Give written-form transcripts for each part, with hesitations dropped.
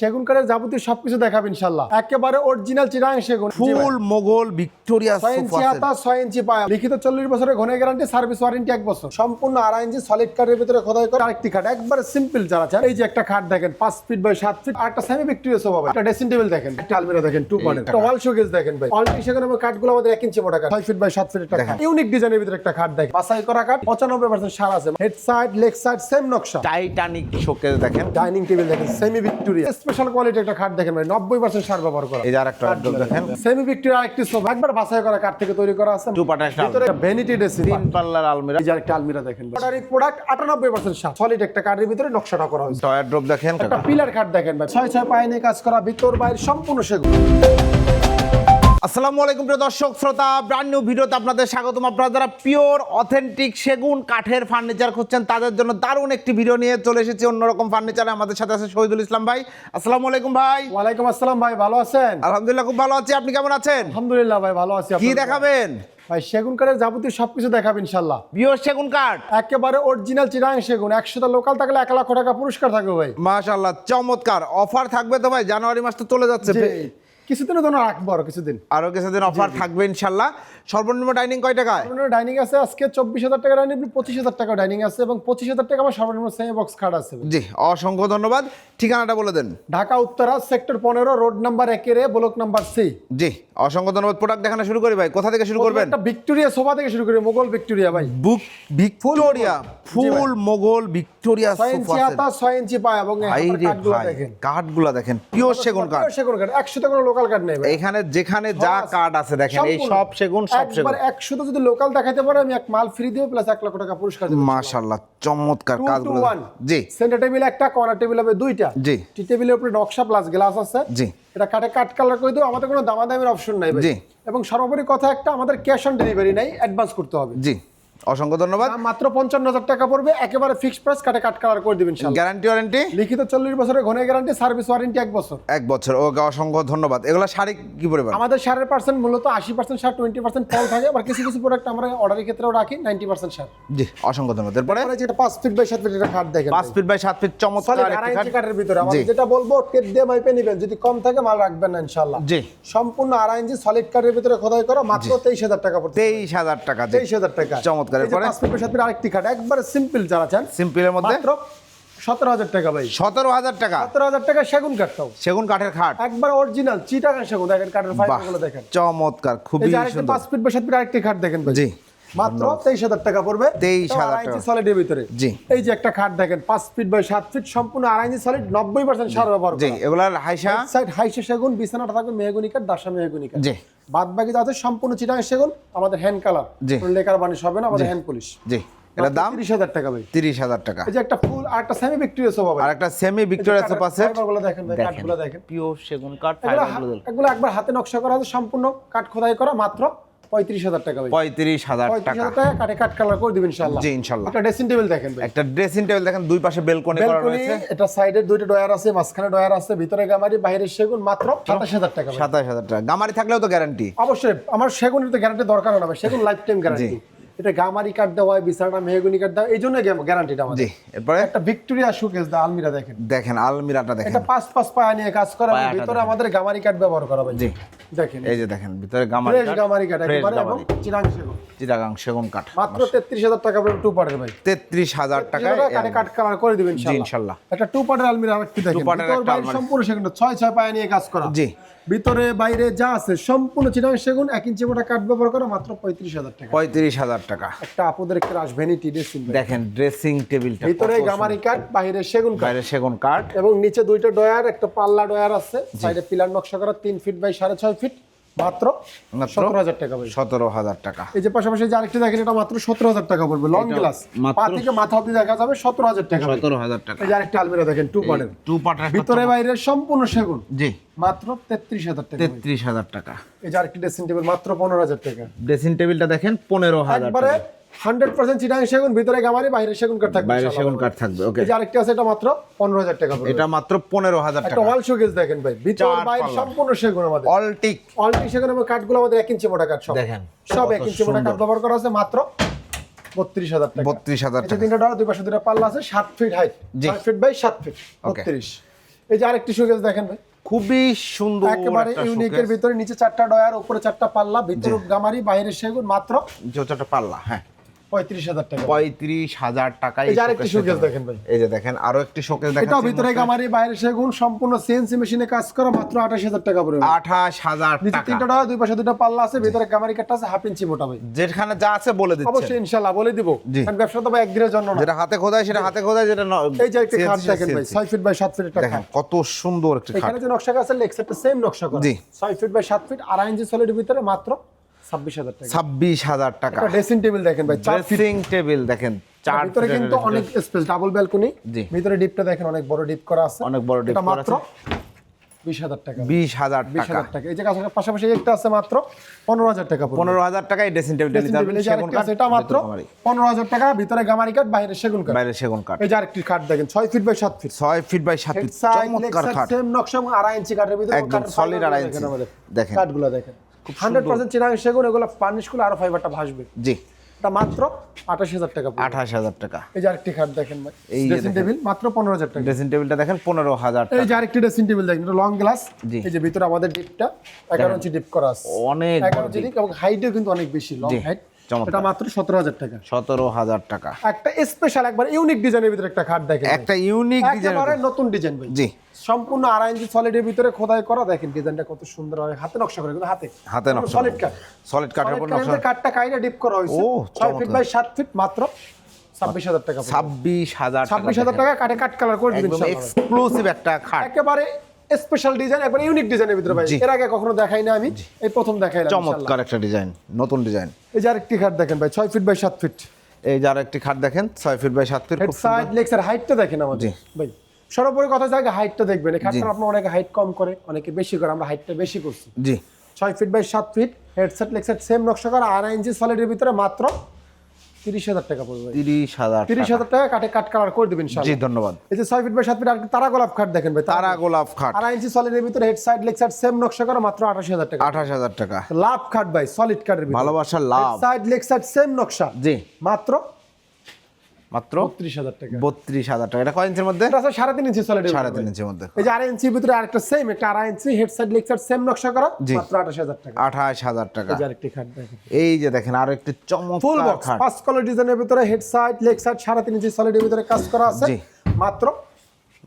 সেগুন কাঠের যাবতীয় সবকিছু দেখাবো ইনশাআল্লাহ। একেবারে অরিজিনাল চিরাং সেগুন, ফুল মোগল ভিক্টোরিয়া 6 ইঞ্চি হাতা 6 ইঞ্চি পায়া, লিখিত 40 বছরের ঘনের গ্যারান্টি, সার্ভিস ওয়ারেন্টি 1 বছর, সম্পূর্ণ 2.5 ইঞ্চি সলিড কাঠের ভিতরে খোদাই করা আরেকটি খাট। একবারে সিম্পল যারা চান, এই যে একটা খাট দেখেন 5 ফিট বাই 7 ফিট, আর একটা সেমি ভিক্টোরিয়া সোফা, একটা ড্রেসিং টেবিল দেখেন, একটা আলমিরা দেখেন 2 পয়েন্ট, একটা ওয়াল শোকেস দেখেন ভাই। অলরেডি সেখানে কাঠগুলো আমাদের 1 ইঞ্চি মোটা কাঠ, 6 ফিট বাই 7 ফিট একটা খাট, ইউনিক ডিজাইনের ভিতরে একটা খাট দেখেন, বাছাই করা কাঠ, 95% সার আছে, head side leg side same নকশা, টাইটানিক শোকেস দেখেন, ডাইনিং টেবিল দেখেন সেমি ভিক্টোরিয়া, স্পেশাল কোয়ালিটি একটা খাট দেখেন ভাই, 90% সার ব্যবহার করা। এই যে আরেকটা ওয়ার্ডরোব দেখেন, সেমি ভিক্টোরিয়া আরেকটি সোফা, একবার বাছাই করা কাঠ থেকে তৈরি করা আছে, 2 পার্টের ভিতরে ভ্যানিটি ড্রেসিং, 3 পাল্লার আলমিরা, এই যে একটা আলমিরা দেখেন, অর্ডারি প্রোডাক্ট 98% সার, সলিড একটা কাঠের ভিতরে নকশাটা করা হয়েছে। ওয়ার্ডরোব দেখেন, একটা পিলার খাট দেখেন ভাই, 6 পায়ে নিয়ে কাজ করা, ভিতর বাইরে সম্পূর্ণ সেগুন। আসসালামু আলাইকুম প্রিয় দর্শক শ্রোতা, ব্র্যান্ড নিউ ভিডিওতে আপনাদের স্বাগতম। আপনারা যারা পিওর অথেন্টিক সেগুন কাঠের ফার্নিচার খুঁজছেন তাদের জন্য দারুণ একটি ভিডিও নিয়ে চলে এসেছি অন্যরকম ফার্নিচারে। আমাদের সাথে আছে শহীদুল ইসলাম ভাই। আসসালামু আলাইকুম ভাই। ওয়ালাইকুম আসসালাম ভাই, ভালো আছেন? আলহামদুলিল্লাহ খুব ভালো আছি, আপনি কেমন আছেন? আলহামদুলিল্লাহ ভাই ভালো আছি। কি আপনার দেখাবেন? ভাই সেগুন কাঠের যাবতীয় সবকিছু দেখাবেন ইনশাআল্লাহ। পিওর সেগুন কাঠ, একেবারে অরিজিনাল চিরাং সেগুন, 100টা লোকাল থাকলে 1 লাখ টাকা পুরস্কার থাকবে ভাই। মাশাআল্লাহ চমৎকার অফার থাকবে তো ভাই, জানুয়ারি মাস তো চলে যাচ্ছে, কিছুদিনের জন্য রাখবো, আরো কিছুদিন অফার থাকবে ইনশাআল্লাহ। সর্বনিম্ন ডাইনিং কয় টাকায়? ডাইনিং আছে আজকে 24,000 টাকা ডাইনিং, 25,000 টাকা ডাইনিং আছে এবং 25,000 টাকা আমার সর্বনিম্ন সেমি বক্স খাট আছে। জি অসংখ্য ধন্যবাদ। ঠিকানাটা বলে দেন। Dhaka Uttara sector 15 road number 1 A block number C. জি অসংখ্য ধন্যবাদ। প্রোডাক্ট দেখানো শুরু করি ভাই, কোথা থেকে শুরু করবেন? একটা ভিক্টোরিয়া সোফা থেকে শুরু করি, মোগল ভিক্টোরিয়া ভাই, বুক ভিক্টোরিয়া, ফুল মোগল ভিক্টোরিয়া 6 ইঞ্চি সোফা হাতা 6 ইঞ্চি পায়া এবং কাঠগুলো দেখেন, কাঠগুলো দেখেন পিওর সেগুন কাঠ। সেগুন কাঠ 100টা কোনো লোকাল কাঠ নেই ভাই। এখানে যেখানে যা কাঠ আছে দেখেন, এই সব সেগুন, সব সেগুন। একবার 100টা যদি লোকাল দেখাইতে পারে আমি এক মাল ফ্রি দিব প্লাস 1 লাখ টাকা পুরস্কার দেব। মাশাআল্লাহ চমৎকার কাজগুলো। জি সেন্টার টেবিল একটা, কর্নার টেবিল হবে 2টা। জি টি টেবিলের উপরে নকশা প্লাস গ্লাস আছে। জি এটা কাটে কাট কালার করে দেব, আমাদের কোনো দামাদামির অপশন নাই ভাই। জি এবং সর্বোপরি কথা একটা, আমাদের ক্যাশ অন ডেলিভারি নাই, অ্যাডভান্স করতে হবে। জি অসংখ্য ধন্যবাদ। মাত্র 55,000 টাকা পড়বে, একেবারে ফিক্সড প্রাইস, কাটে কাট কালার করে দিবেন ইনশাআল্লাহ। গ্যারান্টি ওয়ারেন্টি লিখিত 40 বছরের ঘনের গ্যারান্টি, সার্ভিস ওয়ারেন্টি 1 বছর। 1 বছর। ওকে অসংখ্য ধন্যবাদ। এগুলা শাড়ি কি পরিমাণ? আমাদের সারের পার্সেন্ট মূলত 80% সার, 20% ফল থাকে, আবার কিছু কিছু প্রোডাক্ট আমরা অর্ডারের ক্ষেত্রেও রাখি 90% সার। জি অসংখ্য ধন্যবাদ। এরপরে যেটা 5 ফিট বাই 7 ফিট এটা খাট দেখেন, 5 ফিট বাই 7 ফিট চমৎকার সলিড একটা 2.5 খাট। ইঞ্চি কাঠের ভিতরে। আমরা জি। যেটা বলবো টেপ দিয়ে মাইপে নেবেন, যদি কম থাকে মাল রাখবেন না ইনশাআল্লাহ। জি সম্পূর্ণ 2.5 ইঞ্চি সলিড কাঠের ভিতরে খোদাই করা, মাত্র 23,000 টাকা পড়ছে। 23,000 টাকা। জি 23,000 টাকা চমৎকার। এই যে এরপরে 5 ফিট বাই 7 ফিট আরেকটি খাট, একবারে সিম্পল যারা চান, সিম্পলের মধ্যে মাত্র 17,000 টাকা ভাই। 17,000 টাকা। 17,000 টাকা সেগুন কাঠটাও সেগুন কাঠের খাট, একবার অরিজিনাল চিটাগাং সেগুন দেখেন, কাঠের ফাইবারগুলো দেখেন চমৎকার, এই খুবই যে আরেকটা সুন্দর। 5 ফিট বাই 7 ফিট আরেকটি খাট দেখেন ভাই। জি মাত্র 23,000 টাকা পড়বে, 23,000 2.5 ইঞ্চি সলিডের ভিতরে। জি। এই যে একটা খাট দেখেন 5 ফিট বাই 7 ফিট, সম্পূর্ণ 2.5 ইঞ্চি সলিড, 90% সার ব্যবহার জি করা। এগুলার হাইসা। সাইড হাইসে সেগুন, বিছানাটা থাকবে মেহগনি কাঠ, দাসা মেহগনি কাঠ। জি বাদ বাকি যাতে সম্পূর্ণ চিটাগাং সেগুন, আমাদের হ্যান্ড কালার, জি। লেকার বানিশ হবে না, আমাদের হ্যান্ড পলিশ। জি এটার দাম 30,000 টাকা ভাই। 30,000 টাকা। এই যে একটা ফুল আর একটা সেমি ভিক্টোরিয়া সোফা ভাই, আর একটা সেমি ভিক্টোরিয়া সোফা সেট ফাইবারগুলো দেখেন ভাই, কাঠগুলো দেখেন, পিওর সেগুন কাঠ, এগুলো একবার হাতে নকশা করা আছে, সম্পূর্ণ কাঠ খোদাই করা, মাত্র 35,000 টাকা ভাই। 35,000 টাকা। 35,000 টাকা কাটে কাট কালার করে দিবেন ইনশাআল্লাহ। জি ইনশাআল্লাহ। একটা ড্রেসিং টেবিল দেখেন ভাই, একটা ড্রেসিং টেবিল দেখেন, দুই পাশে বেলকনি করা বেলকনি, রয়েছে। এটা সাইডে 2টা ডয়ার আছে, মাঝখানে ডয়ার আছে, ভিতরে গামারি, বাইরে সেগুন, মাত্র 27,000 টাকা ভাই। 27,000 টাকা। গামারি থাকলেও তো গ্যারান্টি। অবশ্যই আমার সেগুনের তো গ্যারান্টি দরকার না ভাই, সেগুন লাইফ টাইম গ্যারান্টি। এটা গামারি কাঠ দেওয়া হয়, বিছানা মেহগনি কাঠ দেওয়া, এই জন্য গ্যারান্টিটা আমাদের। জি এরপরে একটা ভিক্টোরিয়া শোকেস দা আলমিরা দেখেন, দেখেন আলমিরাটা দেখেন, এটা 5 পায়া নিয়ে কাজ করা, এবং পায়াটা ভিতরে দেখেন। আমাদের গামারি কাঠ ব্যবহার করা ভাই। জি দেখেন এই যে দেখেন ভিতরে গামারি ফ্রেশ কাঠ, গামারি কাঠ ফ্রেশ একেবারে, এবং গামারি, চিরাং সেগুন, চিটাগাং সেগুন কাঠ। মাত্র 33,000 টাকা পড়বে 2 পার্টের ভাই। 33,000 টাকায় কাটে কাট কালার করে দিবেন জি ইনশাআল্লাহ। একটা 2 পার্টের আলমিরা আরেকটি দেখেন, 2 পার্টের ভিতর একটা বাইরে আলমারি। সম্পূর্ণ সেগুন, 6 পায়া নিয়ে কাজ করা। জি ভিতরে বাইরে যা আছে সম্পূর্ণ চিটাগাং সেগুন, 1 ইঞ্চি মোটা কাঠ ব্যবহার করা, মাত্র 35,000 টাকা। 35,000 টাকা। একটা আপুদের একটা রাশ ভ্যানিটি ড্রেসিং দেখেন ড্রেসিং টেবিলটা, ভিতরে গামারি কাঠ, বাইরে সেগুন কাঠ, বাইরে সেগুন কাঠ, এবং নিচে 2টা ডয়ার, একটা পাল্লা ডয়ার আছে, সাইডে পিলার নকশা করা 3 ফিট বাই 6.5 ফিট, মাত্র 17,000 টাকা ভাই। 17,000 টাকা। এই যে পাশাপাশি যে আরেকটা দেখেন, এটা মাত্র 17,000 টাকা পড়বে, লং গ্লাস, পা থেকে মাথা অবধি দেখা যাবে, 17,000 টাকা ভাই। 17,000 টাকা। এই যে আরেকটা আলমিরা দেখেন 2 পার্টের, 2 পার্টের ভিতরে বাইরে সম্পূর্ণ সেগুন, জি মাত্র 33,000 টাকা ভাই। 33,000 টাকা। এই যে আরেকটি ড্রেসিং টেবিল, মাত্র 15,000 টাকা। ড্রেসিং টেবিলটা দেখেন 15,000 একবারে টাকা। 100% চিটাগাং সেগুন, ভিতরে গামারি, বাইরে সেগুন কাঠ থাকবে বাইরে ইনশাআল্লাহ সেগুন ভাই। কাঠ থাকবে। ওকে এই যে আরেকটা আছে, এটা মাত্র 15,000 টাকা পড়বে। এটা মাত্র 15,000 একটা টাকা। ওয়াল শোকেস দেখেন ভাই, ভিতর 4 বাইরে পাল্লা। সম্পূর্ণ সেগুন, আমাদের অলটিক অলরেডি সেগুন, এবং কাঠগুলো আমাদের 1 ইঞ্চি মোটা কাঠ, সব দেখেন সব কত 1 ইঞ্চি মোটা কাঠ সুন্দর। ব্যবহার করা আছে, মাত্র 32,000 টাকা। 32,000 এই যে টাকা। 3টা ডয়ার, দুই পাশে 2টা পাল্লা আছে, 7 ফিট হাইট, জি। 6 ফিট বাই 7 ফিট, ওকে। 32। এই যে আরেকটি শোকেস দেখেন ভাই, খুবই সুন্দর একেবারে একটা ইউনিকের শোকেস। ভিতরে নিচে 4টা ডয়ার, উপরে 4টা পাল্লা, ভিতরে গামারি, বাইরে সেগুন, মাত্র জোচাটা পাল্লা, হ্যাঁ 35,000 টাকা। 35,000 টাকায় এই যে আরেকটি শোকেস দেখেন ভাই, এই যে দেখেন আরো একটি শোকেস দেখেন, এটাও ভিতরে গামারি, বাইরে সেগুন, সম্পূর্ণ সিএনসি মেশিনে কাজ করা, মাত্র 28,000 টাকা পড়বে। 28,000 নিচে টাকা। 3টা ডয়ার, দুই পাশে 2টা পাল্লা আছে, ভিতরে গামারি কাটটা আছে 1/2 ইঞ্চি মোটা ভাই। যেখানে যা আছে বলে দিচ্ছেন, অবশ্যই ইনশাআল্লাহ বলে দিব, জি। কারণ ব্যবসা তো ভাই একদিনের জন্য না। যেটা হাতে খোদাই সেটা হাতে খোদাই, যেটা এই যে একটা খাট দেখেন ভাই, 6 ফিট বাই 7 ফিট একটা দেখেন খাট। কত সুন্দর একটি খাট। এখানে যে নকশা আছে লেগ সেটটা সেম নকশা করা, জি। 6 ফিট বাই 7 ফিট, 2.5 ইঞ্চি সলিডের ভিতরে, মাত্র 26,000 টাকা। 26,000 টাকা। একটা ড্রেসিং টেবিল দেখেন ভাই, 4 ফিট, ড্রেসিং টেবিল দেখেন 4 ভিতরে কিন্তু অনেক স্পেস, ডাবল ব্যালকনি, জি। ভিতরে ডিপটা দেখেন অনেক বড় ডিপ করা আছে, অনেক বড় ডিপ এটা করা মাত্র আছে। 20,000 টাকা। 20,000 টাকা। 20,000 টাকা। এই যে কাছে পাশাপাশি একটা আছে মাত্র 15,000 টাকা পড়বে। 15,000 টাকায় ড্রেসিং টেবিল ড্রেসিং নিতে টেবিল হবে। এই যে আরেকটা আছে, এটা মাত্র 15,000 টাকা, ভিতরে গামারি কাঠ, বাইরে সেগুন কাঠ। বাইরে সেগুন কাঠ। এই যে আরেকটি কাঠ দেখেন, 6 feet by 7 feet, 6 feet by 7 feet, চমৎকার খাট। সেম নকশা এবং 2.5 ইঞ্চি কাঠের ভিতরে, একদম solid 2.5 ইঞ্চি। দেখেন। কাঠগুলো দেখেন 100% চিনাং সেগুন, এগুলো ফার্নিশ করলে আরো ফাইবারটা ভাসবে। জি, এটা মাত্র 28,000 টাকা পড়বে। 28,000 টাকা। এই যে আরেকটি খাট দেখেন ভাই, এই যে ড্রেসিং দেখেন। টেবিল মাত্র 15,000 টাকা। ড্রেসিং টেবিলটা দেখেন 15,000 এই টাকা। যে আরেকটি ড্রেসিং টেবিল দেখেন, এটা লং গ্লাস, জি। এই যে ভিতরে আমাদের ডিপটা 11 ইঞ্চি ডিপ করা আছে, অনেক 11 ইঞ্চি ডিপ এবং হাইটও কিন্তু অনেক বেশি, লং জি, হাইট। চমৎকার। এটা মাত্র 17,000 টাকা। 17,000 টাকা। একটা স্পেশাল একবার ইউনিক ডিজাইনের ভিতরে একটা খাট দেখেন ভাই। একটা ইউনিক ডিজাইন। একেবারে নতুন ডিজাইন ভাই, জি, সম্পূর্ণ 2.5 ইঞ্চি সলিডের ভিতরে খোদাই করা, দেখেন ডিজাইনটা কত সুন্দর হয়, হাতে নকশা করে, কিন্তু হাতে নকশা সলিড কাট, সলিড কাঠের উপর নকশা। কাঠটা কাইটা ডিপ করা হয়েছে, ও, 6 ফিট চমৎকার। বাই 7 ফিট, মাত্র 26,000 টাকা পড়বে। 26,000 টাকা। 26,000 টাকা কাটে কাট কালার করে দিবেন একদম ইনশাআল্লাহ। এক্সক্লুসিভ একটা খাট। একেবারে স্পেশাল ডিজাইন, একবার ইউনিক ডিজাইনের ভিতরে ভাই, জি। এর আগে কখনো দেখাই না আমি, এই প্রথম দেখাইলাম ইনশাআল্লাহ। চমৎকার একটা ডিজাইন, নতুন ডিজাইন। এই যে আরেকটি খাট দেখেন ভাই, 6 ফিট বাই 7 ফিট, এই যে আরেকটি খাট দেখেন 6 ফিট বাই 7 ফিট, হেড খুব সাইড সুন্দর। লেগসের হাইটটা দেখেন আমাদের জি। ভাই। সর্বোপরি কথা হচ্ছে আগে হাইটটা দেখবেন, এই খাটটা আপনার অনেকে হাইট কম করে, অনেকে বেশি করে, আমরা হাইটটা বেশি করছি। জি, 6 feet by 7 feet, headset legset same নকশা করা, 2.5 ইঞ্চি সলিডের ভিতরে, মাত্র 30,000 টাকা পড়বে। 30,000 টাকা। 30,000 টাকা কাটে কাট কালার করে দিবেন জি, ইনশাআল্লাহ। ধন্যবাদ। এই যে 6 ফিট বাই 7 ফিট আরেকটা তারা গোলাপ খাট দেখেন ভাই, তারা গোলাপ খাট 2.5 ইঞ্চি সলিডের ভিতরে, head side leg side same নকশা করা, মাত্র 28,000 টাকা। 28,000 টাকা। লাভ খাট ভাই, সলিড কাঠের ভিতরে, ভালোবাসার লাভ। সাইড লেগ সাইড সেম নকশা, জি, মাত্র মাত্র 32,000 টাকা। 32,000 টাকা। এটা কয় ইঞ্চির মধ্যে? এটা আছে 3.5 ইঞ্চি সলিড, 3.5 ইঞ্চির মধ্যে। এই যে 2.5 ইঞ্চির ভিতরে আরেকটা সেম, একটা 2.5 inch head side leg side same নকশা করা, জি। মাত্র 28,000 টাকা। 28,000 টাকা। এই যে আরেকটি খাট দেখেন, এই যে দেখেন আরো একটি ফুল চমৎকার বক্স খাট। 5 কালার ডিজাইনের ভিতরে, হেড সাইড লেগ সাইড 3.5 ইঞ্চি সলিডের ভিতরে কাজ করা আছে, জি। মাত্র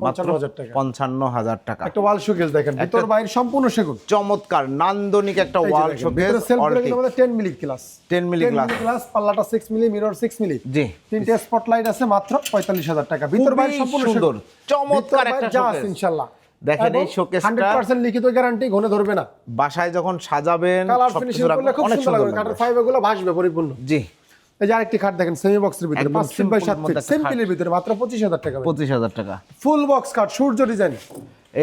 মাত্র 55,000 টাকা। 55,000 টাকা। একটা ওয়াল শোকেস দেখেন, ভিতর বাইরে সম্পূর্ণ সেগুন, চমৎকার নান্দনিক একটা ওয়াল শোকেস, সেলফ করে অল্টিক কিন্তু আমাদের 10 milli glass, 10 milli glass. Glass, পাল্লাটা 6 মিলি, মিরর 6 মিলি, জি, তিনটে স্পটলাইট আছে, মাত্র 45,000 টাকা। ভিতর বাইরে খুবই সম্পূর্ণ সুন্দর, সেগুন। চমৎকার ভিতর একটা বাইরে যা আছে শোকেস। ইনশাআল্লাহ। দেখেন এবং এই শোকেসটা 100% লিখিত গ্যারান্টি, ঘনে ধরবে না। বাসায় যখন সাজাবেন কালার সবকিছু ফিনিশিং রাখবেন, করলে খুব অনেক সুন্দর লাগবে, লাগবে। কাঠের ফাইবারগুলো ভাসবে পরিপূর্ণ। জি, এই যে আরেকটি খাট দেখেন, সেমি বক্সের ভিতরে, একদম 5 ফিট বাই 7 simple ফিট, মধ্যে একটা সিম্পলের ভিতরে, মাত্র 25,000 টাকা। 25,000 টাকা। ফুল বক্স কাট, সূর্য ডিজাইন,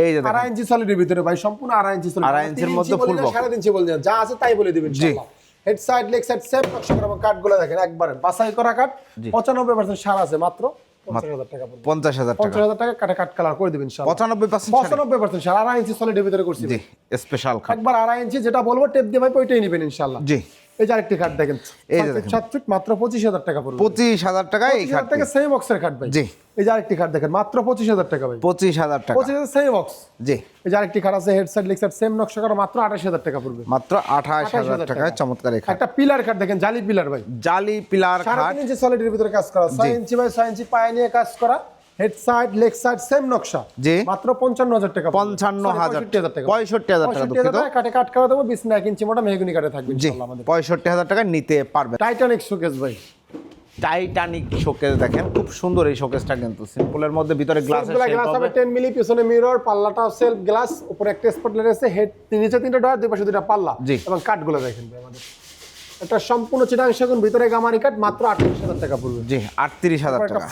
এই যে দেখেন 2.5 ইঞ্চি সলিডের ভিতরে ভাই, সম্পূর্ণ 2.5 ইঞ্চি সলিড, 2.5 ইঞ্চির মধ্যে full box। 3.5 ইঞ্চি বলে দেন, যা আছে তাই বলে দিবেন ইনশাআল্লাহ। Head side leg side same নকশা করা, এবং কাটগুলো দেখেন একবারে বাছাই করা কাট, 95% সার আছে, মাত্র 50,000 টাকা পড়বে। 50,000 টাকা। 50,000 টাকা কাটে কাট কালার করে দিবেন ইনশাআল্লাহ। 95% 95% সার, 2.5 ইঞ্চি সলিডের ভিতরে করছি জি, স্পেশাল খাট। একবার 2.5 ইঞ্চি, যেটা বলবো টেপ দিয়ে ভাই ওইটাই নেবেন ইনশাআল্লাহ। জি, এই যে আরেকটি খাট দেখেন, এই যে দেখেন। 7 ফিট, মাত্র 25,000 টাকা পড়বে। 25,000 টাকা এই 25,000 খাট। টাকা সেম বক্সের খাট ভাই। জি। এই যে আরেকটি খাট দেখেন, মাত্র 25,000 টাকা ভাই। 25,000 টাকা। 25,000 সেম বক্স। জি, এই যে আরেকটি খাট আছে, head side leg side same নকশা করা, মাত্র 28,000 টাকা পড়বে। মাত্র 28,000 টাকায় চমৎকার এই খাট। একটা পিলার খাট দেখেন, জালি পিলার ভাই, জালি পিলার খাট। 3.5 ইঞ্চি সলিডের ভিতরে কাজ করা, 6 ইঞ্চি বাই 6 ইঞ্চি পায়া নিয়ে কাজ করা, head side leg side same নকশা, জি। মাত্র 55,000 টাকা। 55,000 65,000 টাকা। 65,000 টাকা, দুঃখিত। কাটে কাট করা দেবো, 1 ইঞ্চি মোটা মেহগনি কাটে থাকবে জি, ইনশাআল্লাহ আমাদের। 65,000 টাকায় নিতে পারবেন। টাইটানিক শোকেস ভাই, টাইটানিক শোকেস দেখেন, খুব সুন্দর এই শোকেসটা, কিন্তু সিম্পলের মধ্যে ভিতরে গ্লাসের গ্লাস শেপ হবে হবে। 10 মিলি, পিছনে মিরর, পাল্লাটা সেলফ গ্লাস, উপরে একটা স্পটলাইট আছে, হেড নিচে 3টা ডয়ার, দুই পাশে 2টা পাল্লা, জি। এবং কাটগুলো দেখেন ভাই আমাদের। এটা সম্পূর্ণ চিটাং সেগুন, ভিতরে গামারি কাট, মাত্র 38,000 টাকা পড়বে। জি, 38,000 একটা টাকা।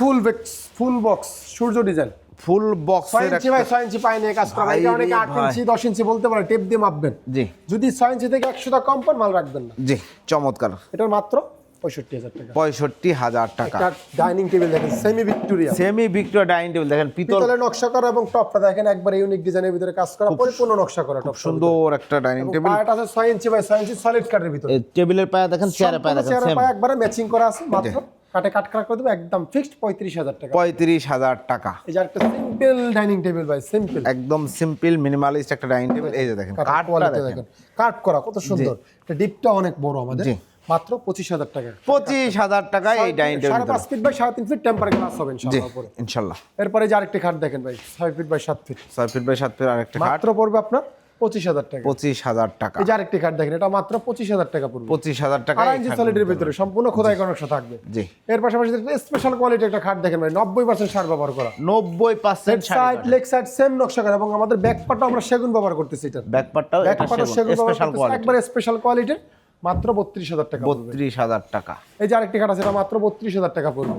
ফুল বক্স সূর্য ডিজাইন, ফুল 6 বক্সের ইঞ্চি বাই 6 ইঞ্চি পায় নিয়ে কাজ করা, ভাই এটা রে অনেকে 8 ভাই। ইঞ্চি 10 ইঞ্চি বলতে পারে, টেপ দিয়ে মাপবেন। জি, যদি 6 ইঞ্চি থেকে 100 টাকা কম পান, মাল রাখবেন না। জি, চমৎকার। এটার মাত্র 65,000 টাকা। 65,000 টাকা। একটা ডাইনিং টেবিল দেখেন, semi Victoria, semi Victoria dining table দেখেন, পিতল, পিতলের নকশা করা, এবং টপটা দেখেন একবার ইউনিক ডিজাইনের ভিতরে কাজ করা, পরিপূর্ণ নকশা করা টপ। সুন্দর একটা ডাইনিং টেবিল। পায়াটা আছে 6 ইঞ্চি বাই 6 ইঞ্চি সলিড কাঠের ভিতরে, এই টেবিলের পায়া দেখেন, চেয়ারের পায়া দেখেন, চেয়ারের সেম। পায়া একবারে ম্যাচিং করা আছে, মাত্র কাটে কাট করা করে দেবো একদম ফিক্সড 35,000 টাকা। 35,000 টাকা। এই যে একটা সিম্পল ডাইনিং টেবিল ভাই, সিম্পল একদম সিম্পল মিনিমালিস্ট একটা ডাইনিং টেবিল। এই যে দেখেন কাঠটা দেখেন, কাট করা কত সুন্দর। এটা ডিপটা অনেক বড় আমাদের, জি। মাত্র 25,000 টাকা। 25,000 টাকা এই dining table. 5.5 feet by 3.5 feet temper glass হবে জি ইনশাআল্লাহ উপরে। ইনশাআল্লাহ। এরপরে যে আরেকটি খাট দেখেন ভাই, 6 feet by 7 feet, 6 feet by 7 feet আরেকটা খাট, মাত্র পড়বে আপনার 25,000 টাকা। 25,000 টাকা। এই যে আরেকটি খাট দেখেন, এটা মাত্র 25,000 টাকা পড়বে। 25,000 টাকা। 2.5 ইঞ্চি সলিডের ভিতরে সম্পূর্ণ খোদাই করা নকশা থাকবে। জি। এর পাশাপাশি স্পেশাল কোয়ালিটি একটা খাট দেখেন ভাই, 90% সার ব্যবহার করা, 90% সাইড লেগ সাইড সেম নকশা করা, এবং আমাদের ব্যাক পার্টও আমরা সেগুন ব্যবহার করতেছি। এটা ব্যাক পার্টটাও ব্যাক এটা পার্টও সেগুন ব্যবহার স্পেশাল করতেছি, কোয়ালিটি। একবারে স্পেশাল কোয়ালিটির, মাত্র 32,000 টাকা পড়বে। 32,000 টাকা। এই যে আরেকটি খাট আছে, এটা মাত্র 32,000 টাকা পড়বে।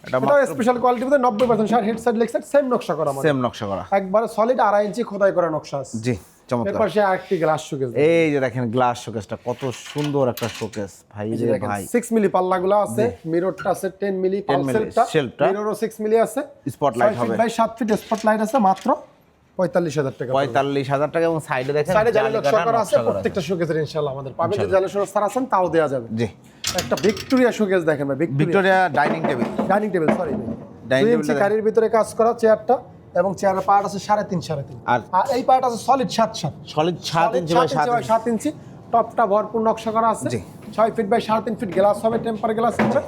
এটা এটা স্পেশাল কোয়ালিটির মধ্যে 90% sir, head side leg side same নকশা করা, আমাদের সেম নকশা করা, একবারে সলিড 2.5 ইঞ্চি খোদাই করা নকশা আছে। জি চমৎকার। এর পাশে আরেকটি গ্লাস শোকেস, এই যে দেখেন গ্লাস শোকেসটা কত সুন্দর একটা শোকেস ভাই রে ভাই। 6 মিলি পাল্লাগুলো আছে, মিররটা আছে 10 মিলি, 10 মিলি শেলফটা, মিররও 6 মিলি আছে, স্পটলাইট হবে ভাই 7 ফিট স্পটলাইট আছে, মাত্র 45,000 টাকা। 45,000 টাকা। এবং সাইডে দেখেন সাইডে জালি জালি নকশা কাটা করা আছে নকশা করা। প্রত্যেকটা শোকেসের ইনশাআল্লাহ আমাদের পাবেন। যে জালি শোকেস আছেন তাও দেয়া যাবে। জি। একটা ভিক্টোরিয়া শোকেস দেখেন ভাই, Victoria dining table, dining table, sorry dining 2 ইঞ্চি টেবিলটা কারির ভিতরে কাজ করা চেয়ারটা, এবং চেয়ারের পার্ট আছে 3.5 আর আর এই পার্ট আছে সলিড 7 সলিড 7 ইঞ্চি বাই 7 ইঞ্চি, টপটা ভরপুর নকশা করা আছে। জি। 6 ফিট বাই 3.5 ফিট গ্লাস হবে, টেম্পার গ্লাস হবে,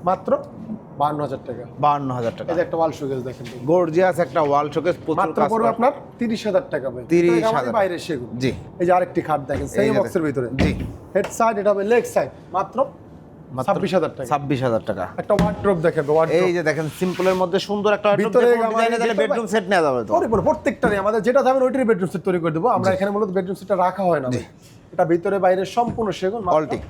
মাত্র 52,000 টাকা। 52,000 টাকা। এই যে একটা ওয়াল শোকেস দেখেন, গর্জিয়াস একটা ওয়াল শোকেস, প্রচুর মাত্র কাজ পড়বে করা। আপনার 30,000 টাকা ভাই। 30,000 বাইরে সেগুন। জি। এই যে আরেকটি খাট দেখেন, এই সেম যে বক্সের ভিতরে, জি। হেড সাইড, এটা হবে লেগ সাইড, মাত্র 26,000 টাকা। 26,000 টাকা। একটা ওয়ার্ড্রপ দেখেন, এই যে দেখেন সিম্পলের মধ্যে সুন্দর একটা ভিতরে ডিজাইনে দিলে বেডরুম সেট নেওয়া যাবে তো। পরিপূর্ণ প্রত্যেকটারই আমাদের যেটা থাকবে ওইটারই বেডরুম সেট তৈরি করে দেবো আমরা। এখানে মূলত বেডরুম সেটটা রাখা হয় না, এটা ভিতরে বাইরে সম্পূর্ণ সেগুন, অল টিক।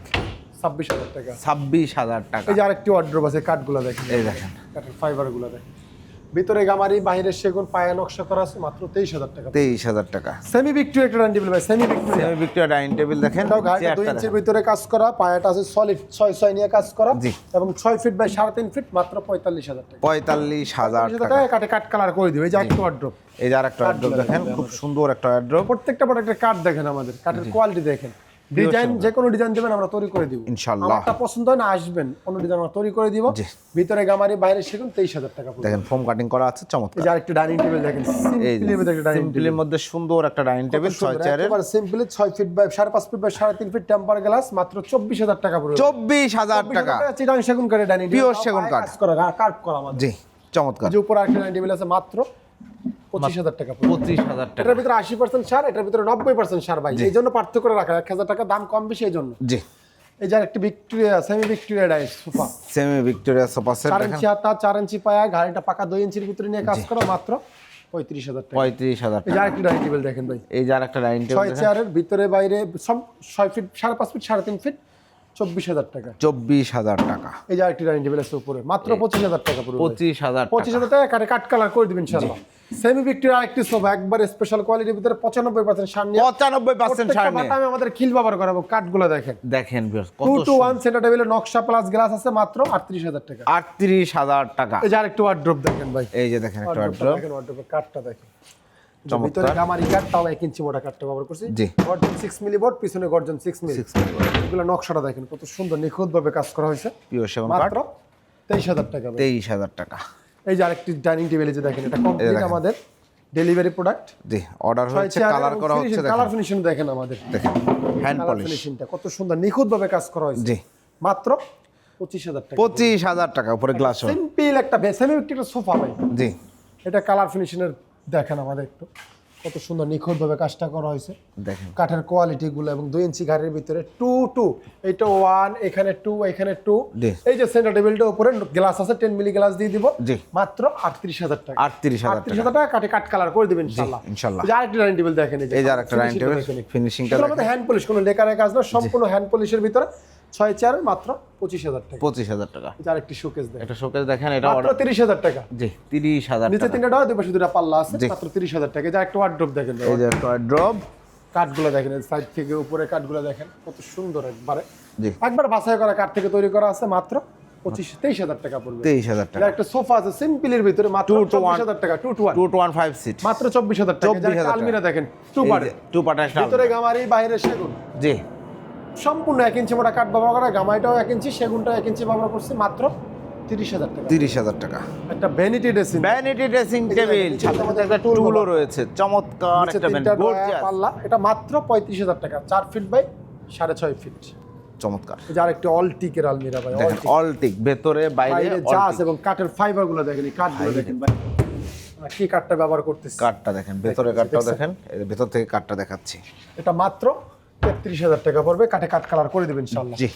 26,000 টাকা। 26,000 টাকা। এই যে আরেকটি ওয়ার্ড্রপ আছে, কাঠগুলো দেখেন, এই দেখেন কাঠের ফাইবারগুলো দেখেন, ভিতরে গামারি, বাইরে সেগুন, পায়া নকশা করা আছে, মাত্র 23,000 টাকা। 23,000 টাকা। সেমি ভিক্টোরিয়া একটা ডাইনিং টেবিল ভাই, semi Victoria, semi Victoria dining table দেখেন, এটাও ঘাটে 2 ইঞ্চির ভিতরে কাজ করা, পায়াটা আছে সলিড 6 নিয়ে কাজ করা, জি। এবং 6 ফিট বাই 3.5 ফিট, মাত্র 45,000 টাকা। 45,000 টাকা। টাকা কাটে কাট কালার করে দিবে। এই যে একটা ওয়ার্ড্রপ, এই যে আরেকটা ওয়ার্ড্রপ দেখেন, খুব সুন্দর একটা ওয়ার্ড্রপ। প্রত্যেকটা প্রোডাক্টের কাঠ দেখেন, আমাদের কাঠের কোয়ালিটি দেখেন, ডিজাইন যে কোনো ডিজাইন দেবেন আমরা তৈরি করে দিব ইনশাআল্লাহ। আমারটা পছন্দ হয় না আসবেন, অন্য ডিজাইন আমরা তৈরি করে দিব। জি। ভিতরে গামারি, বাইরে সেগুন, 23,000 টাকা পড়বে। দেখেন ফোম কাটিং করা আছে, এই চমৎকার। যে আরেকটা ডাইনিং টেবিল দেখেন, সিম্পলের ভিতরে একটা ডাইনিং টেবিল, সিম্পলের মধ্যে সুন্দর একটা ডাইনিং টেবিল, 6 চেয়ারের, একেবারে simply 6 feet by 5.5 feet by 3.5 feet temper glass, মাত্র 24,000 টাকা পড়বে। 24,000 টাকা। চিটাং সেগুন কাঠের ডাইনিং টেবিল, Pure সেগুন কাঠ। কাজ করা, কাট করা আমাদের। জি চমৎকার। যে উপরে আরেকটা ডাইনিং টেবিল আছে, মাত্র 25,000 টাকা পড়বে। 25,000 টাকা। এটার ভিতরে 80% সার, এটার ভিতরে 90% সার ভাই, এই জন্য পার্থক্য করে রাখা, 1,000 টাকা দাম কম বেশি এই জন্য। জি। এই যে আরেকটি ভিক্টোরিয়া, সেমি ভিক্টোরিয়া ডাইস sofa, semi Victoria sofa set 4 দেখেন, ইঞ্চি হাতা, 4 ইঞ্চি পায়া, গাড়িটা পাকা 2 ইঞ্চির ভিতরে নিয়ে কাজ করা, মাত্র 35,000 টাকা। 35,000 এই যে টাকা। আরেকটি ডাইনিং টেবিল দেখেন ভাই, এই যে আরেকটা ডাইনিং 6 টেবিল দেখেন, চেয়ারের, ভিতরে বাইরে সব 6 ফিট, 5.5 ফিট, 3.5 ফিট, 24,000 টাকা। 24,000 টাকা। এই যে আরেকটি ডাইনিং টেবিল আছে উপরে, মাত্র 25,000 টাকা পড়বে। 25,000 টাকা। 25,000 টাকা কাটে কাট কালার করে দিবেন ইনশাআল্লাহ। সেমি ভিক্টোরিয়া আরেকটি সোফা, একবার স্পেশাল কোয়ালিটির ভিতরে 95% সার নিয়ে, 95% ছাড় নিয়ে। বাটামে আমাদের খিল ব্যবহার করা, এবং কাঠগুলো দেখেন, দেখেন ভিউয়ার্স, কত 2-to-1 সেন্টার টেবিলের নকশা প্লাস গ্লাস আছে, মাত্র 38,000 টাকা। 38,000 টাকা। এই যে আরেকটু ওয়ার্ড্রপ দেখেন ভাই, এই যে দেখেন একটা ওয়ার্ড্রপটা ওয়ার্ড্রপ, দেখেন, ওয়ার্ড্রপের কাঠটা দেখেন, চমৎকার। ভিতরে গামারি কাঠ, তাও 1 ইঞ্চি মোটা কাঠটা ব্যবহার করছি। জি। গর্জন 6 মিলি বোর্ড, পিছনে গর্জন 6 মিলি। এগুলো নকশাটা দেখেন কত সুন্দর নিখুঁত ভাবে কাজ করা হয়েছে, পিওর সেগুন কাঠ, মাত্র 23,000 টাকা ভাই। 23,000 টাকা। এই যে আরেকটি ডাইনিং টেবিল, যে দেখেন, এটা কমপ্লিট দেখেন। আমাদের ডেলিভারি প্রোডাক্ট। জি অর্ডার হয়েছে, কালার করা হচ্ছে, কালার দেখেন ফিনিশিং দেখেন আমাদের, দেখেন হ্যান্ড কালার পলিশ। ফিনিশিংটা কত সুন্দর নিখুঁত ভাবে কাজ করা হয়েছে, জি। মাত্র 25,000 টাকা। 25,000 টাকা উপরে গ্লাস। সিম্পল একটা সেমি একটা সোফা ভাই, জি এটা কালার ফিনিশিং এর দেখেন আমাদের একটু কত সুন্দর নিখুঁত ভাবে কাজটা করা হয়েছে, দেখেন কাঠের কোয়ালিটি গুলো, এবং 2 ইঞ্চি ঘাড়ের ভিতরে 2 এটা 1, এখানে 2, এখানে 2। জি। এই যে সেন্টার টেবিলটার উপরে গ্লাস আছে, 10 মিলি গ্লাস দিয়ে দিব, জি। মাত্র 38,000 টাকা। 38,000 টাকা। 38,000 টাকা কাটে কাট কালার করে দিবেন ইনশাআল্লাহ। ইনশাআল্লাহ। এই যে আরেকটা ডাইনিং টেবিল দেখেন, এই যে আরেকটা ডাইনিং টেবিল, ফিনিশিংটা এগুলো দেখেন, আমাদের হ্যান্ড পলিশ, কোনো লেকারের কাজ না, সম্পূর্ণ হ্যান্ড পলিশের ভিতরে, 6 চেয়ারের, মাত্র 25,000 টাকা। 25,000 টাকা। এই যে আরেকটি শোকেস দেখেন, এটা শোকেস দেখেন, এটা মাত্র অর্ডার, 30,000 টাকা। জি 30,000 নিচে টাকা। 3টা ডোর, দুই পাশে 2টা পাল্লা আছে, জি। মাত্র 30,000 টাকা। এই যে একটা ওয়ার্ড্রপ দেখেন, এই যে একটা ড্রপ, কাঠগুলো দেখেন, সাইড থেকে উপরে কাঠগুলো দেখেন কত সুন্দর, একবারে জি একবার বাছাই করা কাঠ থেকে তৈরি করা আছে, মাত্র 23,000 টাকা পড়বে। 23,000 টাকা। এটা একটা সোফা আছে সিম্পলের ভিতরে, মাত্র 24,000 টাকা, 2-to-1 2-to-1 সিট, মাত্র 24,000 টাকা। 24,000 একটা আলমিরা দেখেন, 2 পার্ট, 2 পার্ট একটা ভিতরে গামারি, বাইরে সেগুন, জি সম্পূর্ণ 1 ইঞ্চি মোটা কাঠ ব্যবহার করা, গামাইটাও 1 ইঞ্চি, সেগুনটাও 1 ইঞ্চি ব্যবহার করছি, মাত্র 30,000 টাকা। 30,000 টাকা। একটা vanity dressing, vanity dressing table, সাথে সাথে একটা টুলও রয়েছে, চমৎকার একটা গর্জিয়াস, পাল্লা, এটা মাত্র 35,000 টাকা, 4 ফিট বাই 6.5 ফিট। চমৎকার। এই যে আরেকটি অলটিকের আলমিরা ভাই, দেখেন অলটিক, ভেতরে বাইরে বাইরে যা all আছে এবং কাঠের ফাইবার গুলো দেখেন, এই কাঠগুলো দেখেন ভাই, আমরা কি কাঠটা ব্যবহার করতেছি। কাঠটা দেখেন, ভেতরে কাঠটাও দেখেন, এই ভেতর থেকে কাঠটা দেখাচ্ছি। এটা মাত্র 33,000 টাকা পড়বে, কাঠে কাঠ কালার করে দেবেন ইনশাআল্লাহ। জি,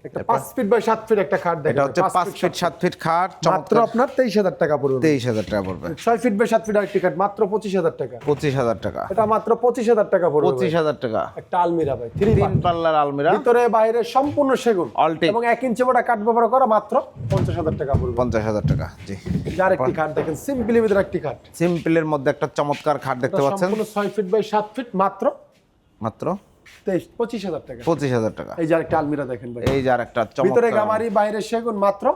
একটা 5 ফিট বাই 7 ফিট একটা খাট দেখেন, এটা হচ্ছে 5 ফিট 7 ফিট খাট, মাত্র আপনার 23,000 টাকা পড়বে। 23,000 টাকা পড়বে। 6 ফিট বাই 7 ফিট আরেকটি খাট মাত্র 25,000 টাকা। 25,000 টাকা। এটা মাত্র 25,000 টাকা পড়বে। 25,000 টাকা। একটা আলমিরা ভাই, 3 তিন পাল্লার আলমিরা, ভিতরে বাইরে সম্পূর্ণ সেগুন, Altic। এবং 1 ইঞ্চি বড় কাঠ ব্যবহার করা, মাত্র 50,000 টাকা পড়বে। 50,000 টাকা। জি, যার একটি খাট দেখেন, সিম্পলি ভিতরে একটি খাট, সিম্পলের মধ্যে একটা চমৎকার খাট দেখতে পাচ্ছেন, সম্পূর্ণ 6 ফিট বাই 7 ফিট, মাত্র মাত্র 25,000 টাকা। 25,000 টাকা। এই যে আরেকটা আলমিরা দেখেন ভাই, এই যে আরেকটা ভিতরে চমৎকার, গামারি বাইরে সেগুন, মাত্র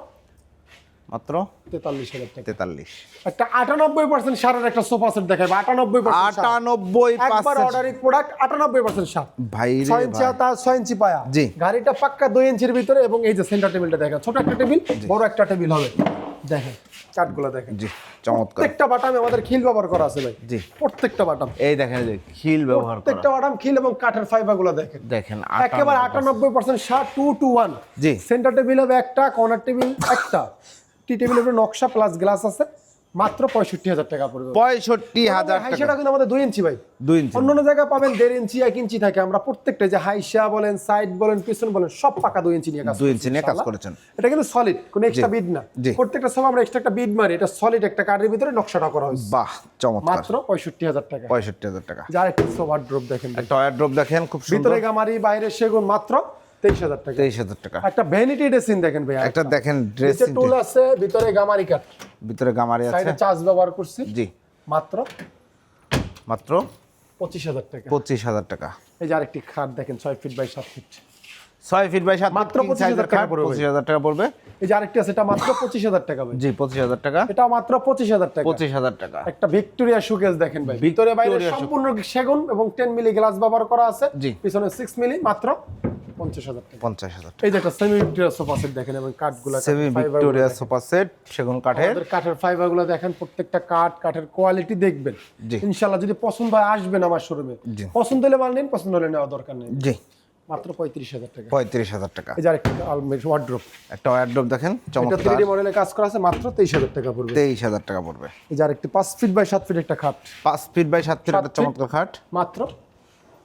মাত্র 43,000 টাকা। 43। একটা 98% সারের একটা সোফা সেট দেখাবো, 98% সার। 98% একবার অর্ডারিং প্রোডাক্ট, 98% সার। ভাই 6 রে ইঞ্চি ভাই। হাতা, 6 ইঞ্চি পায়া। জি। গাড়িটা পাক্কা 2 ইঞ্চির ভিতরে, এবং এই যে সেন্টার টেবিলটা দেখেন, ছোট একটা টেবিল, বড় একটা টেবিল হবে দেখেন, কাঠগুলো দেখেন। জি, চমৎকার। প্রত্যেকটা বাটামে আমাদের খিল ব্যবহার করা আছে ভাই। জি, প্রত্যেকটা বাটাম, এই দেখেন এই যে খিল ব্যবহার করা, প্রত্যেকটা বাটাম খিল এবং কাঠের ফাইবারগুলো দেখেন। দেখেন একেবারে 98% সার, 2 to 1। জি। সেন্টার টেবিল হবে একটা, কর্নার টেবিল একটা, টি টেবিলের উপরে নকশা প্লাস গ্লাস আছে, মাত্র 65,000 টাকা পড়বে। 65,000 হাইশাটা টাকা। কিন্তু আমাদের 2 ইঞ্চি ভাই, 2 ইঞ্চি। অন্য জায়গায় পাবেন 1.5 ইঞ্চি 1 ইঞ্চি থাকে, আমরা প্রত্যেকটা যে হাইশা বলেন, সাইড বলেন, পিছন বলেন, সব পাকা 2 ইঞ্চি নিয়ে কাজ 2 ইঞ্চি নিয়ে কাজ ইনশাআল্লাহ। করেছেন। এটা কিন্তু সলিড, কোনো এক্সট্রা বিড না। জি। প্রত্যেকটা সব আমরা এক্সট্রা একটা বিড মারি, এটা সলিড একটা কাঠের ভিতরে নকশাটা করা হয়েছে, বাহ, চমৎকার। মাত্র 65,000 টাকা। 65,000 টাকা। যার একটা সোফার ড্রপ দেখেন ভাই, একটা ওয়ারড্রপ দেখেন, খুব সুন্দর, ভিতরে গামারি বাইরে সেগুন, মাত্র 23,000 টাকা। 23,000 টাকা। একটা ভ্যানিটি ড্রেসিং দেখেন ভাই, একটা দেখেন ড্রেসিং, টুল আছে, ভিতরে গামারি কাঠ, ভিতরে গামারি আছে। সাইডে চার্জ ব্যবহার করছি, জি, মাত্র মাত্র 25,000 টাকা। 25,000 টাকা। এই যে আরেকটি খাট দেখেন, 6 feet by 7 feet, 6 feet by 7 মাত্র ফিট, 25,000 টাকা পড়বে। 25,000 টাকা পড়বে। এই যে আরেকটি আছে, এটা মাত্র 25,000 টাকা ভাই। জি, 25,000 টাকা। এটা মাত্র 25,000 টাকা। 25,000 টাকা। একটা ভিক্টোরিয়া শোকেস দেখেন ভাই, ভিতরে বাইরে ভিক্টোরিয়া সম্পূর্ণ সেগুন এবং 10 মিলি গ্লাস ব্যবহার করা আছে, জি। পিছনে 6 মিলি, মাত্র 50,000 টাকা। 50,000 টাকা। এই যে একটা সেমি ভিক্টোরিয়া সোফা সেট দেখেন, এবং কাঠগুলো, সেমি ভিক্টোরিয়া সোফা সেট, সেগুন কাঠের। আমাদের কাঠের ফাইবারগুলো দেখেন, প্রত্যেকটা কাঠ, কাঠের কোয়ালিটি দেখবেন জি। ইনশাআল্লাহ। যদি পছন্দ হয় আসবেন আমার শোরুমে, জি। পছন্দ হলে মাল নিন, পছন্দ হলে নেওয়া দরকার নেই। জি, মাত্র 35,000 টাকা। 35,000 টাকা। এই যে আরেকটা আলমিরা ওয়ার্ড্রোব, একটা ওয়ারড্রপ দেখেন, এটা চমৎকার। 3D মডেলে কাজ করা আছে, মাত্র 23,000 টাকা পড়বে। 23,000 টাকা পড়বে। এই যে আরেকটি 5 ফিট বাই 7 ফিট একটা খাট, 5 ফিট বাই 7 ফিট 7 একটা ফিট। চমৎকার খাট, মাত্র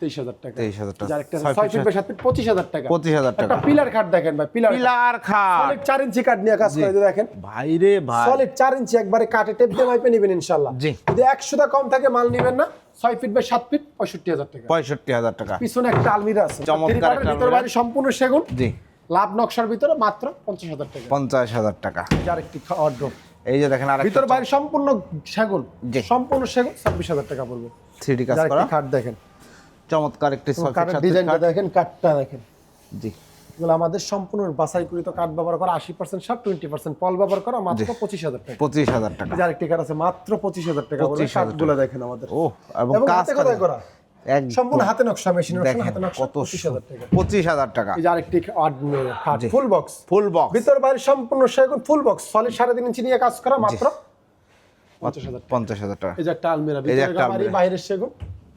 23,000 টাকা। 23,000 টাকা। এই যে আরেকটা 6 6 ফিট বাই 7 ফিট, 25,000 টাকা। 25,000 টাকা। একটা পিলার খাট দেখেন ভাই, পিলার পিলার খাট। সলিড 4 ইঞ্চি কাঠ নিয়ে কাজ করে, এই যে দেখেন, ভাই রে ভাই। সলিড 4 ইঞ্চি, একবারে কাটে টেপ দিয়ে মাইপে নেবেন ইনশাআল্লাহ। জি। যদি 100 কম থাকে মাল নেবেন না। 6 ফিট বাই 7 ফিট, 65,000 টাকা। 65,000 টাকা। পিছনে একটা আলমিরা আছে, চমৎকার থ্রি পার্টের একটা ভিতর বাইরে সম্পূর্ণ সেগুন, জি, লাভ নকশার ভিতরে, মাত্র 50,000 টাকা। 50,000 টাকা। যার একটি ওয়ার্ড্রোব, এই যে দেখেন আরেকটা ভিতর বাইরে সম্পূর্ণ সেগুন, জি। সম্পূর্ণ সেগুন, 26,000 টাকা পড়বে। 3D কাজ যার করা, একটি খাট দেখেন, চমৎকার একটি 6 ফিট কাঠের 7 ফিট ডিজাইনটা খাট। দেখেন, কাঠটা দেখেন, জি, এগুলো আমাদের সম্পূর্ণ বাছাইকৃত কাঠ ব্যবহার করা, 80% সার, 20% পল ব্যবহার করা, মাত্র 25,000 টাকা। 25,000 টাকা। যার একটি কাঠ আছে, মাত্র 25,000 টাকা পড়বে। 25,000 কাঠগুলো দেখেন আমাদের, ও, এবং এবং কাজ হাতে খোদাই করা, একদম সম্পূর্ণ হাতে নকশা, মেশিনের নকশা, দেখেন হাতে নকশা, কত 25,000 টাকা। 25,000 টাকা। এই যে আরেকটি খাট, জি। ফুল বক্স, ফুল বক্স, ভিতর বাইরে সম্পূর্ণ সেগুন, ফুল বক্স, সলিড 3.5 ইঞ্চি নিয়ে কাজ করা, মাত্র 50,000 টাকা। 50,000 টাকা। এই যে একটা আলমিরা, এই যে ভিতরে একটা গামারি, আলমিরা। বাইরের সেগুন,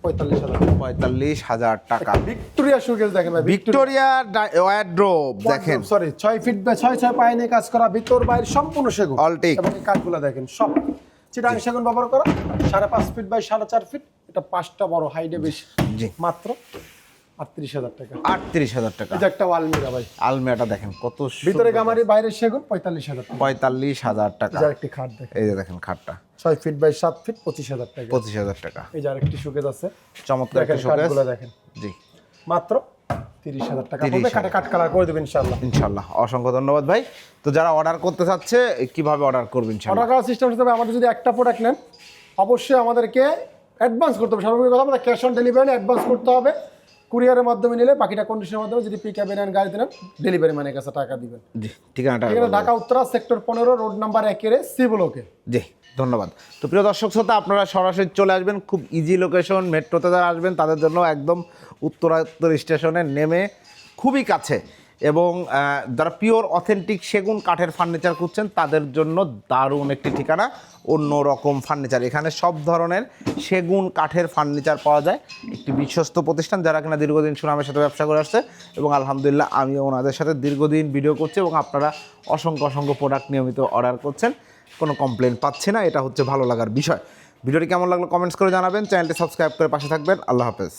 45,000 টাকা। 45,000 টাকা। ভিক্টোরিয়া শোকেস দেখেন ভাই, ভিক্টোরিয়া ওয়ারড্রোব দেখেন, সরি 6 ফিট বাই 6 পায়ে নিয়ে কাজ করা, ভিতর বাইরে সম্পূর্ণ সেগুন, Altic। এবং এই কাঠগুলো দেখেন সব চিটাং সেগুন ব্যবহার করা, 5.5 ফিট বাই 4.5 ফিট, এটা 5টা বড়, হাইটে বেশি, জি, মাত্র 38,000 টাকা। 38,000 টাকা। এই যে একটা আলমিরা ভাই, আলমিরাটা দেখেন কত ভিতরে সুন্দর। গামারি, বাইরের সেগুন, 45,000 টাকা। 45,000 টাকা। এই যে আরেকটি খাট দেখেন, এই যে দেখেন খাটটা, 6 ফিট বাই 7 ফিট, 25,000 টাকা। 25,000 টাকা। এই যে আরেকটি শোকেস আছে, চমৎকার দেখেন একটা শোকেস। কাঠগুলো দেখেন, জি, মাত্র 30,000 টাকা 30,000 পড়বে, কাটে কাট কালার করে দেবেন ইনশাআল্লাহ। ইনশাআল্লাহ। অসংখ্য ধন্যবাদ ভাই। তো যারা অর্ডার করতে চাচ্ছে কিভাবে অর্ডার করবেন ইনশাআল্লাহ? অর্ডার করার সিস্টেম হিসেবে আমাদের যদি একটা প্রোডাক্ট নেন, অবশ্যই আমাদেরকে অ্যাডভান্স করতে হবে। স্বাভাবিক কথা, আমাদের ক্যাশ অন ডেলিভারি অ্যাডভান্স করতে হবে। কুরিয়ারের মাধ্যমে নিলে বাকিটা কন্ডিশনের মাধ্যমে, যদি পিক আপে নেন, গাড়িতে নেন, ডেলিভারি ম্যানের কাছে টাকা দিবেন। জি, ঠিকানাটা এখানে বলবেন। Dhaka Uttara sector 15, road number 1 C ব্লকে। জি, ধন্যবাদ। তো প্রিয় দর্শক শ্রোতা, আপনারা সরাসরি চলে আসবেন, খুব ইজি লোকেশন, মেট্রোতে যারা আসবেন তাদের জন্য একদম উত্তরা স্টেশনে নেমে খুবই কাছে। এবং যারা পিওর অথেন্টিক সেগুন কাঠের ফার্নিচার খুঁজছেন তাদের জন্য দারুণ একটি ঠিকানা, অন্যরকম ফার্নিচার। এখানে সব ধরনের সেগুন কাঠের ফার্নিচার পাওয়া যায়। একটি বিশ্বস্ত প্রতিষ্ঠান যারা কিনা দীর্ঘদিন সুনামের সাথে ব্যবসা করে আসছে, এবং আলহামদুলিল্লাহ আমিও ওনাদের সাথে দীর্ঘদিন ভিডিও করছি এবং আপনারা অসংখ্য প্রোডাক্ট নিয়মিত অর্ডার করছেন, কোনো কমপ্লেন পাচ্ছি না, এটা হচ্ছে ভালো লাগার বিষয়। ভিডিওটি কেমন লাগলো কমেন্টস করে জানাবেন, চ্যানেলটি সাবস্ক্রাইব করে পাশে থাকবেন। আল্লাহ হাফেজ।